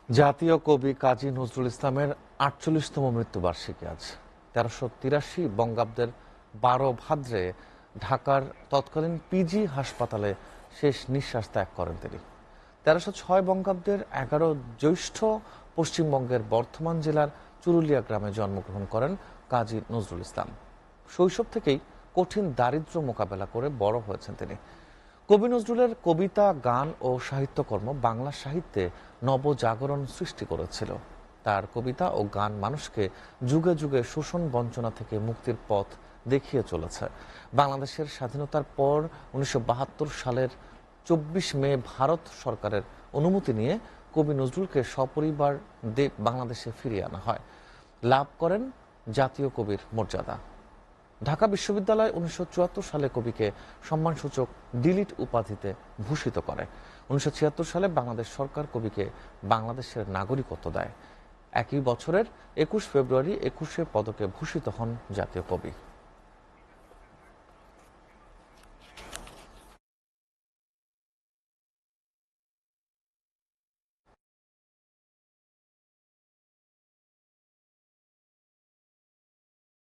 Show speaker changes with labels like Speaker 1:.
Speaker 1: জাতীয় কবি কাজী নজরুল ইসলামের ৪৮তম মৃত্যুবার্ষিকী আজ। ১৩৮৩ বঙ্গাব্দের ১২ ভাদ্রে ঢাকার তৎকালীন পিজি হাসপাতালে শেষ নিঃশ্বাস ত্যাগ করেন তিনি। ১৩০৬ বঙ্গাব্দের ১১ জ্যৈষ্ঠ পশ্চিমবঙ্গের বর্ধমান জেলার চুরুলিয়া গ্রামে জন্মগ্রহণ করেন কাজী নজরুল ইসলাম। শৈশব থেকেই কঠিন দারিদ্র্য মোকাবেলা করে বড় হয়েছেন তিনি। কবি নজরুলের কবিতা, গান ও সাহিত্যকর্ম বাংলা সাহিত্যে নবজাগরণ সৃষ্টি করেছিল। তার কবিতা ও গান মানুষকে যুগে যুগে শোষণ বঞ্চনা থেকে মুক্তির পথ দেখিয়ে চলেছে। বাংলাদেশের স্বাধীনতার পর ১৯৭২ সালের ২৪ মে ভারত সরকারের অনুমতি নিয়ে কবি নজরুলকে সপরিবার বাংলাদেশে ফিরিয়ে আনা হয়। লাভ করেন জাতীয় কবির মর্যাদা। ঢাকা বিশ্ববিদ্যালয় ১৯৭৪ সালে কবিকে সম্মানসূচক ডিলিট উপাধিতে ভূষিত করে। ১৯৭৬ সালে বাংলাদেশ সরকার কবিকে বাংলাদেশের নাগরিকত্ব দেয়। একই বছরের ২১ ফেব্রুয়ারি ২১শে পদকে ভূষিত হন জাতীয় কবি।